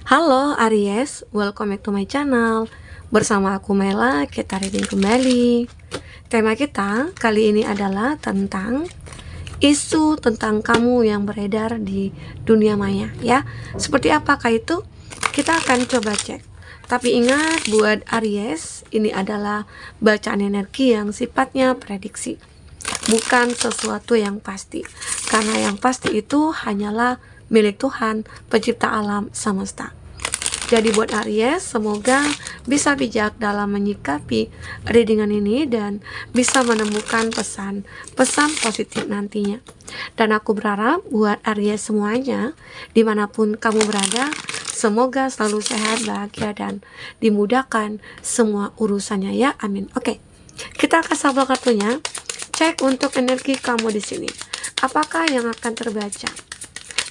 Halo Aries, welcome back to my channel. Bersama aku Mela, kita reading kembali. Tema kita kali ini adalah tentang isu tentang kamu yang beredar di dunia maya ya. Seperti apakah itu? Kita akan coba cek. Tapi ingat buat Aries, ini adalah bacaan energi yang sifatnya prediksi, bukan sesuatu yang pasti. Karena yang pasti itu hanyalah milik Tuhan, pencipta alam semesta. Jadi buat Aries, semoga bisa bijak dalam menyikapi readingan ini dan bisa menemukan pesan positif nantinya. Dan aku berharap buat Aries semuanya, dimanapun kamu berada, semoga selalu sehat, bahagia, dan dimudahkan semua urusannya ya, amin. Oke, kita akan sabar kartunya. Cek untuk energi kamu di sini. Apakah yang akan terbaca?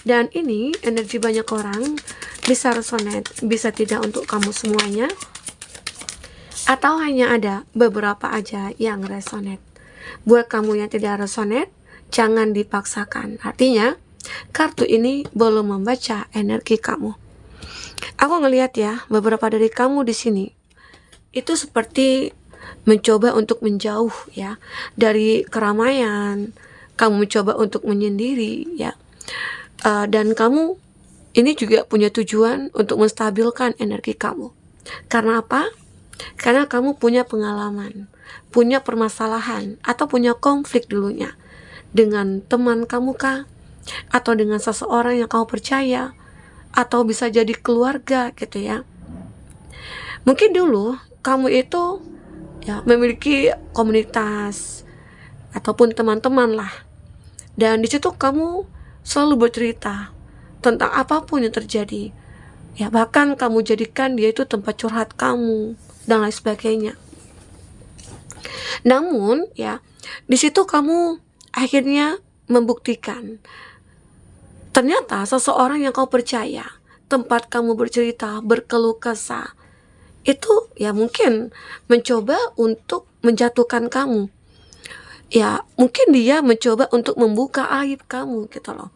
Dan ini energi banyak orang, bisa resonate, bisa tidak untuk kamu semuanya, atau hanya ada beberapa aja yang resonate. Buat kamu yang tidak resonate, jangan dipaksakan. Artinya, kartu ini belum membaca energi kamu. Aku ngelihat ya, beberapa dari kamu di sini itu seperti mencoba untuk menjauh ya dari keramaian. Kamu mencoba untuk menyendiri ya. Dan kamu ini juga punya tujuan untuk menstabilkan energi kamu. Karena apa? Karena kamu punya pengalaman, punya permasalahan, atau punya konflik dulunya dengan teman kamu kah? Atau dengan seseorang yang kamu percaya, atau bisa jadi keluarga gitu ya. Mungkin dulu kamu itu ya memiliki komunitas ataupun teman-teman lah. Dan di situ kamu selalu bercerita tentang apapun yang terjadi. Ya, bahkan kamu jadikan dia itu tempat curhat kamu dan lain sebagainya. Namun, ya, di situ kamu akhirnya membuktikan ternyata seseorang yang kau percaya, tempat kamu bercerita, berkeluh kesah, itu ya mungkin mencoba untuk menjatuhkan kamu. Ya, mungkin dia mencoba untuk membuka aib kamu gitu loh.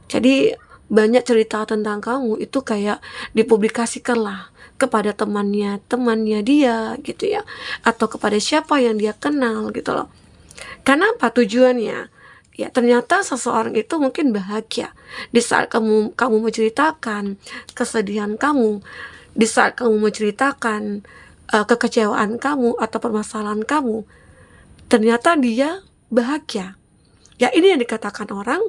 Jadi banyak cerita tentang kamu itu kayak dipublikasikan lah kepada temannya dia gitu ya, atau kepada siapa yang dia kenal gitu loh. Karena apa tujuannya? Ya ternyata seseorang itu mungkin bahagia di saat kamu menceritakan kesedihan kamu, di saat kamu menceritakan kekecewaan kamu atau permasalahan kamu. Ternyata dia bahagia. Ya ini yang dikatakan orang,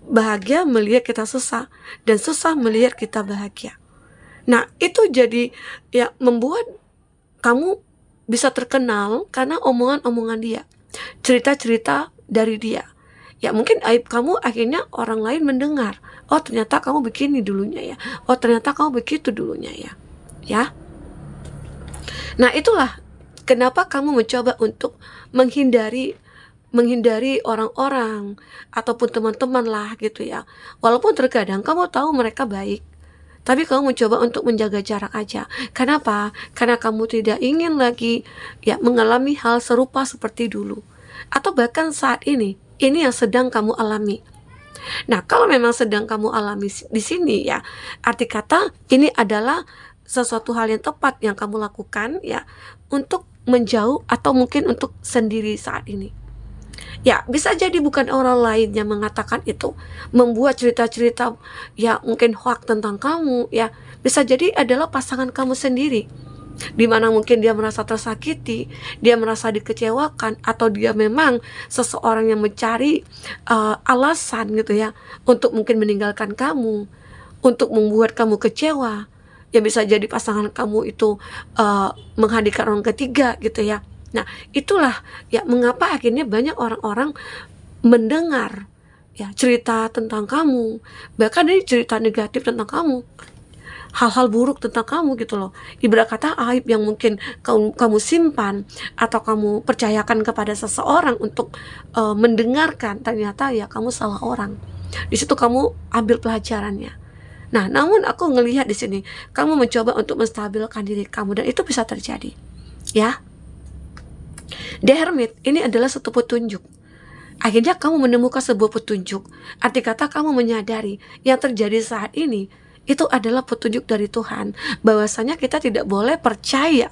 bahagia melihat kita susah, dan susah melihat kita bahagia. Nah itu jadi ya membuat kamu bisa terkenal karena omongan-omongan dia, cerita-cerita dari dia. Ya mungkin aib kamu akhirnya orang lain mendengar, oh ternyata kamu begini dulunya ya, oh ternyata kamu begitu dulunya ya. Ya. Nah itulah kenapa kamu mencoba untuk menghindari orang-orang ataupun teman-teman lah gitu ya. Walaupun terkadang kamu tahu mereka baik, tapi kamu mencoba untuk menjaga jarak aja. Kenapa? Karena kamu tidak ingin lagi ya mengalami hal serupa seperti dulu, atau bahkan saat ini yang sedang kamu alami. Nah, kalau memang sedang kamu alami di sini ya, arti kata ini adalah sesuatu hal yang tepat yang kamu lakukan ya untuk menjauh atau mungkin untuk sendiri saat ini. Ya, bisa jadi bukan orang lain yang mengatakan itu, membuat cerita-cerita ya mungkin hoax tentang kamu ya. Bisa jadi adalah pasangan kamu sendiri, di mana mungkin dia merasa tersakiti, dia merasa dikecewakan, atau dia memang seseorang yang mencari alasan gitu ya untuk mungkin meninggalkan kamu, untuk membuat kamu kecewa. Ya bisa jadi pasangan kamu itu menghadirkan orang ketiga gitu ya. Nah itulah ya mengapa akhirnya banyak orang-orang mendengar ya cerita tentang kamu, bahkan dari cerita negatif tentang kamu, hal-hal buruk tentang kamu gitu loh. Ibarat kata aib yang mungkin kamu simpan atau kamu percayakan kepada seseorang untuk mendengarkan, ternyata ya kamu salah orang. Di situ kamu ambil pelajarannya. Nah, namun aku ngelihat di sini kamu mencoba untuk menstabilkan diri kamu, dan itu bisa terjadi. Ya. The Hermit ini adalah satu petunjuk. Akhirnya kamu menemukan sebuah petunjuk. Arti kata kamu menyadari yang terjadi saat ini itu adalah petunjuk dari Tuhan, bahwasanya kita tidak boleh percaya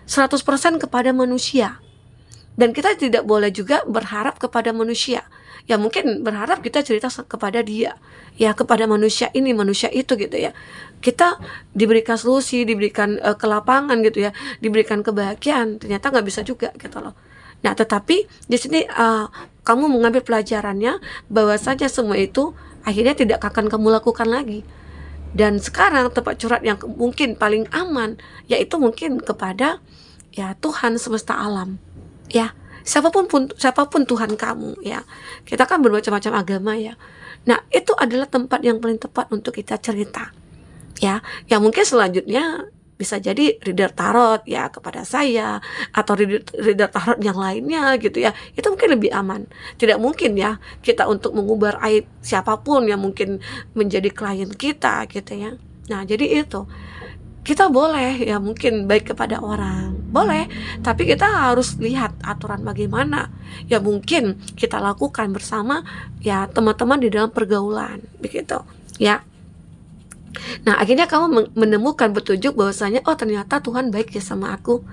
100% kepada manusia, dan kita tidak boleh juga berharap kepada manusia. Ya mungkin berharap kita cerita kepada dia, ya kepada manusia ini, manusia itu gitu ya. Kita diberikan solusi, diberikan kelapangan gitu ya, diberikan kebahagiaan, ternyata nggak bisa juga gitu loh. Nah tetapi di sini kamu mengambil pelajarannya, bahwasanya semua itu akhirnya tidak akan kamu lakukan lagi. Dan sekarang tempat curhat yang mungkin paling aman, yaitu mungkin kepada ya Tuhan semesta alam, ya. Siapapun Tuhan kamu, ya. Kita kan bermacam-macam agama ya. Nah itu adalah tempat yang paling tepat untuk kita cerita, ya. Yang mungkin selanjutnya bisa jadi reader tarot ya kepada saya, atau reader tarot yang lainnya gitu ya. Itu mungkin lebih aman. Tidak mungkin ya kita untuk mengubar aib siapapun yang mungkin menjadi klien kita gitu ya. Nah jadi itu, kita boleh ya mungkin baik kepada orang, boleh, tapi kita harus lihat aturan bagaimana ya mungkin kita lakukan bersama ya teman-teman di dalam pergaulan begitu ya. Nah akhirnya kamu menemukan petunjuk bahwasanya oh ternyata Tuhan baik ya sama aku,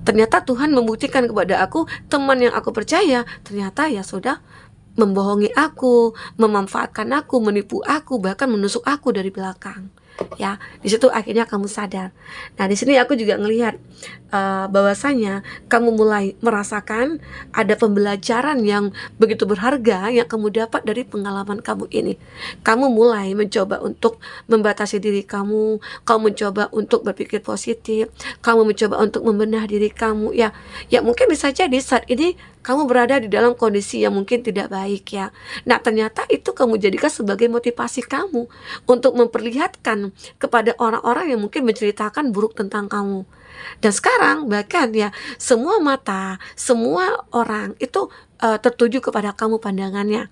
ternyata Tuhan membuktikan kepada aku teman yang aku percaya ternyata ya sudah membohongi aku, memanfaatkan aku, menipu aku, bahkan menusuk aku dari belakang. Ya, di situ akhirnya kamu sadar. Nah, di sini aku juga ngelihat bahwasanya kamu mulai merasakan ada pembelajaran yang begitu berharga yang kamu dapat dari pengalaman kamu ini. Kamu mulai mencoba untuk membatasi diri kamu, kamu mencoba untuk berpikir positif, kamu mencoba untuk membenah diri kamu ya. Ya mungkin bisa jadi saat ini kamu berada di dalam kondisi yang mungkin tidak baik ya. Nah ternyata itu kamu jadikan sebagai motivasi kamu untuk memperlihatkan kepada orang-orang yang mungkin menceritakan buruk tentang kamu. Dan sekarang bahkan ya semua mata, semua orang itu tertuju kepada kamu pandangannya.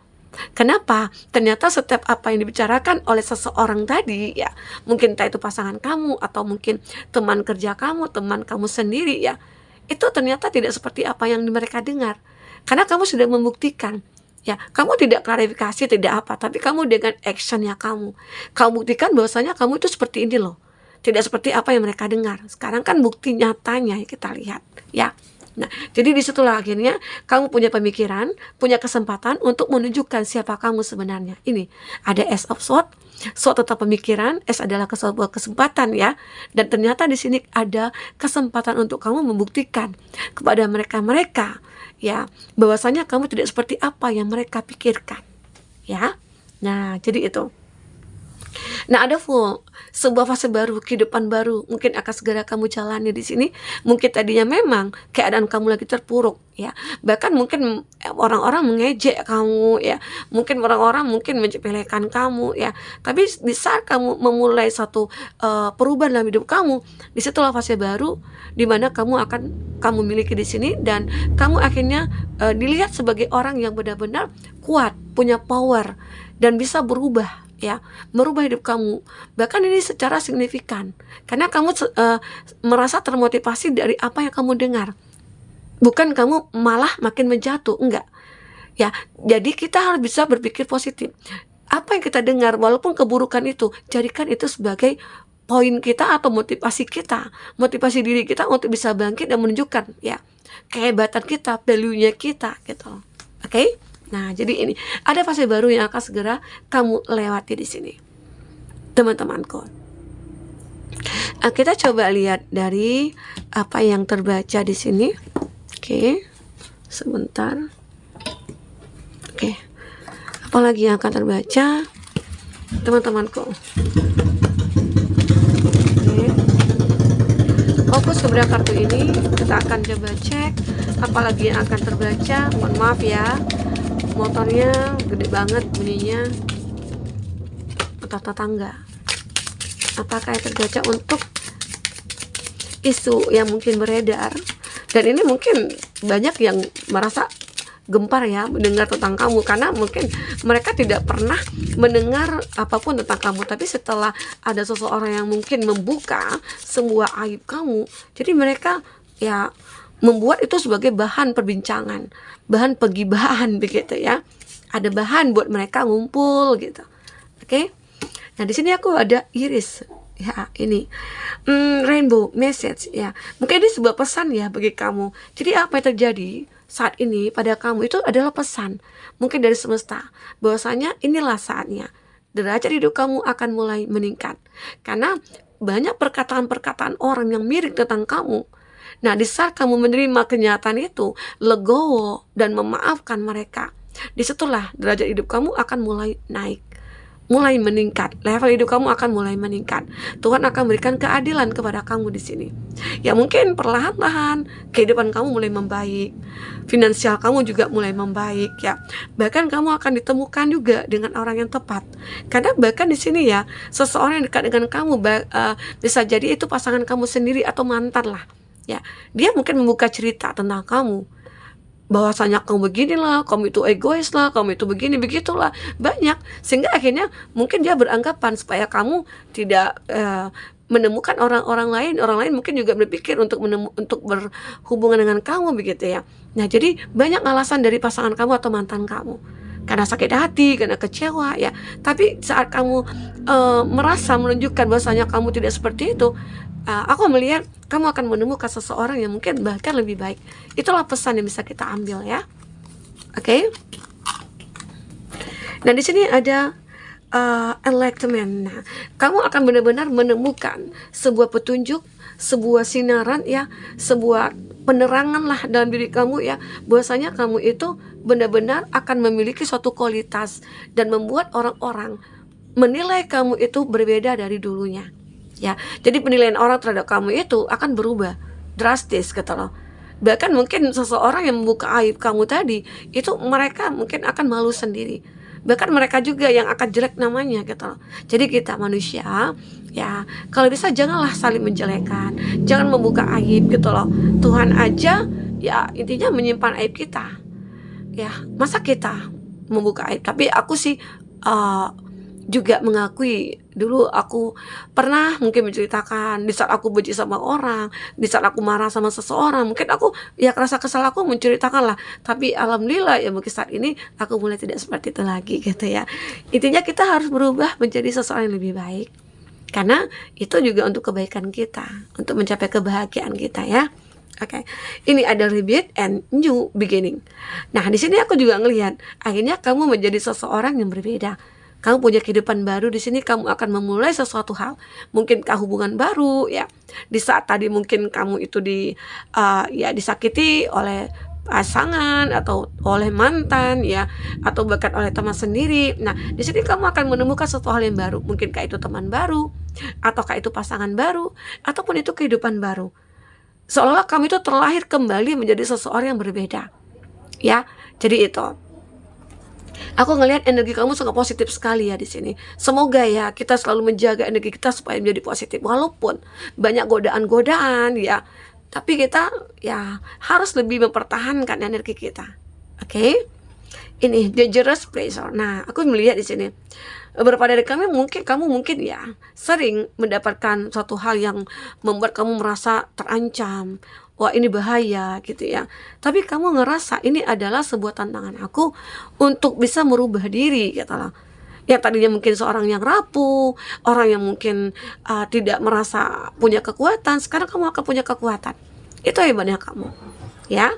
Kenapa? Ternyata setiap apa yang dibicarakan oleh seseorang tadi ya, mungkin entah itu pasangan kamu atau mungkin teman kerja kamu, teman kamu sendiri ya, itu ternyata tidak seperti apa yang mereka dengar. Karena kamu sudah membuktikan, ya, kamu tidak klarifikasi, tidak apa, tapi kamu dengan actionnya kamu buktikan bahwasanya kamu itu seperti ini loh, tidak seperti apa yang mereka dengar. Sekarang kan bukti nyatanya kita lihat, ya. Nah, jadi disitulah akhirnya kamu punya pemikiran, punya kesempatan untuk menunjukkan siapa kamu sebenarnya. Ini ada Ace of Swords, Sword tentang pemikiran, S adalah sebuah kesempatan ya. Dan ternyata di sini ada kesempatan untuk kamu membuktikan kepada mereka ya bahwasanya kamu tidak seperti apa yang mereka pikirkan, ya. Nah, jadi itu. Nah, ada sebuah fase baru, kehidupan baru mungkin akan segera kamu jalani di sini. Mungkin tadinya memang keadaan kamu lagi terpuruk ya. Bahkan mungkin orang-orang mengejek kamu ya. Mungkin orang-orang mungkin menyepelekan kamu ya. Tapi di saat kamu memulai satu perubahan dalam hidup kamu, disitulah fase baru di mana kamu miliki di sini, dan kamu akhirnya dilihat sebagai orang yang benar-benar kuat, punya power, dan bisa berubah ya, merubah hidup kamu. Bahkan ini secara signifikan karena kamu merasa termotivasi dari apa yang kamu dengar, bukan kamu malah makin menjatuh, enggak ya. Jadi kita harus bisa berpikir positif. Apa yang kita dengar, walaupun keburukan itu, jadikan itu sebagai poin kita atau motivasi kita, motivasi diri kita untuk bisa bangkit dan menunjukkan ya kehebatan kita, value-nya kita gitu. Oke? Nah, jadi ini ada fase baru yang akan segera kamu lewati di sini, teman-temanku. Kita coba lihat dari apa yang terbaca di sini. Oke, sebentar. Oke, apalagi yang akan terbaca, teman-temanku? Oke. Fokus ke beberapa kartu ini, kita akan coba cek apalagi yang akan terbaca. Mohon maaf ya, motornya gede banget bunyinya, tetangga. Apakah yang terbaca untuk isu yang mungkin beredar, dan ini mungkin banyak yang merasa gempar ya mendengar tentang kamu, karena mungkin mereka tidak pernah mendengar apapun tentang kamu, tapi setelah ada seseorang yang mungkin membuka semua aib kamu, jadi mereka ya membuat itu sebagai bahan perbincangan, bahan pegibahan begitu ya. Ada bahan buat mereka ngumpul gitu. Oke. Nah, di sini aku ada iris. Ya, ini rainbow message ya. Mungkin ini sebuah pesan ya bagi kamu. Jadi apa yang terjadi saat ini pada kamu itu adalah pesan mungkin dari semesta, bahwasanya inilah saatnya derajat hidup kamu akan mulai meningkat. Karena banyak perkataan-perkataan orang yang mirip tentang kamu. Nah, di saat kamu menerima kenyataan itu, legowo dan memaafkan mereka, disitulah derajat hidup kamu akan mulai naik, mulai meningkat. Level hidup kamu akan mulai meningkat. Tuhan akan berikan keadilan kepada kamu di sini. Ya, mungkin perlahan-lahan kehidupan kamu mulai membaik, finansial kamu juga mulai membaik ya. Bahkan kamu akan ditemukan juga dengan orang yang tepat. Karena bahkan di sini ya, seseorang yang dekat dengan kamu bisa jadi itu pasangan kamu sendiri atau mantan lah. Ya, dia mungkin membuka cerita tentang kamu, bahwasanya kamu beginilah, kamu itu egois lah, kamu itu begini begitulah, banyak, sehingga akhirnya mungkin dia beranggapan supaya kamu tidak menemukan orang lain mungkin juga berpikir untuk berhubungan dengan kamu begitu ya. Nah, jadi banyak alasan dari pasangan kamu atau mantan kamu, karena sakit hati, karena kecewa ya. Tapi saat kamu merasa menunjukkan bahwasanya kamu tidak seperti itu, aku melihat kamu akan menemukan seseorang yang mungkin bahkan lebih baik. Itulah pesan yang bisa kita ambil ya. Oke. Nah, di sini ada enlightenment. Nah, kamu akan benar-benar menemukan sebuah petunjuk, sebuah sinaran ya, sebuah penerangan lah dalam diri kamu ya, bahwasanya kamu itu benar-benar akan memiliki suatu kualitas dan membuat orang-orang menilai kamu itu berbeda dari dulunya. Ya, jadi penilaian orang terhadap kamu itu akan berubah drastis gitu loh. Bahkan mungkin seseorang yang membuka aib kamu tadi, itu mereka mungkin akan malu sendiri. Bahkan mereka juga yang akan jelek namanya gitu loh. Jadi kita manusia ya, kalau bisa janganlah saling menjelekkan, jangan membuka aib gitu loh. Tuhan aja ya intinya menyimpan aib kita. Ya, masa kita membuka aib? Tapi aku sih juga mengakui dulu aku pernah mungkin menceritakan di saat aku benci sama orang, di saat aku marah sama seseorang, mungkin aku ya rasa kesal aku menceritakan lah. Tapi alhamdulillah ya mungkin saat ini aku mulai tidak seperti itu lagi gitu ya. Intinya kita harus berubah menjadi seseorang yang lebih baik, karena itu juga untuk kebaikan kita, untuk mencapai kebahagiaan kita ya. Oke, ini ada rebirth and new beginning. Nah, di sini aku juga ngelihat akhirnya kamu menjadi seseorang yang berbeda. Kamu punya kehidupan baru di sini, kamu akan memulai sesuatu hal, mungkin hubungan baru ya. Di saat tadi mungkin kamu itu disakiti oleh pasangan atau oleh mantan ya, atau bahkan oleh teman sendiri. Nah, di sini kamu akan menemukan sesuatu hal yang baru, mungkinkah itu teman baru, ataukah itu pasangan baru, ataupun itu kehidupan baru. Seolah-olah kamu itu terlahir kembali menjadi seseorang yang berbeda ya. Jadi itu aku ngelihat energi kamu sangat positif sekali ya di sini. Semoga ya kita selalu menjaga energi kita supaya menjadi positif, walaupun banyak godaan-godaan ya. Tapi kita ya harus lebih mempertahankan energi kita. Oke? Ini dangerous pleasure. Nah, aku melihat di sini beberapa dari kamu mungkin ya sering mendapatkan suatu hal yang membuat kamu merasa terancam. Wah, ini bahaya gitu ya. Tapi kamu ngerasa ini adalah sebuah tantangan aku untuk bisa merubah diri gitu loh. Yang tadinya mungkin seorang yang rapuh, orang yang mungkin tidak merasa punya kekuatan, sekarang kamu akan punya kekuatan. Itu hebatnya kamu ya.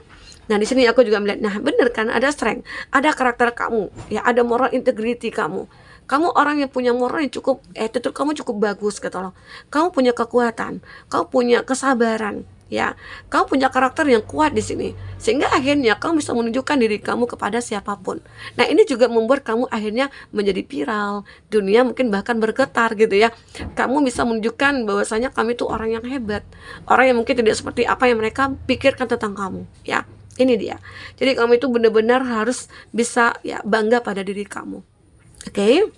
Nah, di sini aku juga melihat, nah bener kan, ada strength, ada karakter kamu ya, ada moral integrity kamu. Kamu orang yang punya moral yang cukup, attitude kamu cukup bagus gitu loh. Kamu punya kekuatan, kamu punya kesabaran ya, kamu punya karakter yang kuat di sini, sehingga akhirnya kamu bisa menunjukkan diri kamu kepada siapapun. Nah, ini juga membuat kamu akhirnya menjadi viral, dunia mungkin bahkan bergetar gitu ya. Kamu bisa menunjukkan bahwasanya kamu itu orang yang hebat, orang yang mungkin tidak seperti apa yang mereka pikirkan tentang kamu ya. Ini dia. Jadi kamu itu benar-benar harus bisa ya bangga pada diri kamu. Oke.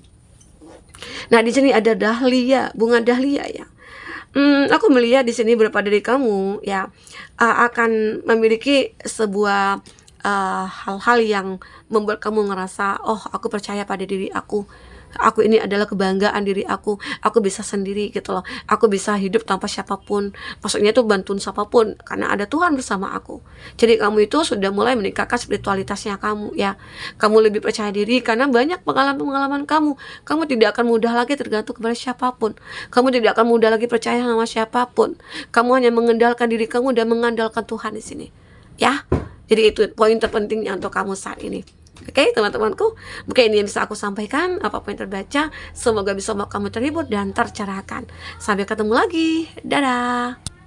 Nah, di sini ada dahlia, bunga dahlia ya. Aku melihat di sini beberapa dari kamu ya akan memiliki sebuah hal-hal yang membuat kamu ngerasa, oh aku percaya pada diri aku, Aku ini adalah kebanggaan diri aku bisa sendiri gitu loh, aku bisa hidup tanpa siapapun, maksudnya itu bantuan siapapun karena ada Tuhan bersama aku. Jadi kamu itu sudah mulai meningkatkan spiritualitasnya kamu ya, kamu lebih percaya diri karena banyak pengalaman-pengalaman kamu tidak akan mudah lagi tergantung kepada siapapun, kamu tidak akan mudah lagi percaya sama siapapun, kamu hanya mengendalikan diri kamu dan mengandalkan Tuhan di sini ya. Jadi itu poin terpentingnya untuk kamu saat ini. Oke, teman-temanku, mungkin ini yang bisa aku sampaikan. Apapun yang terbaca, semoga bisa membuat kamu terhibur dan tercerahkan. Sampai ketemu lagi. Dadah.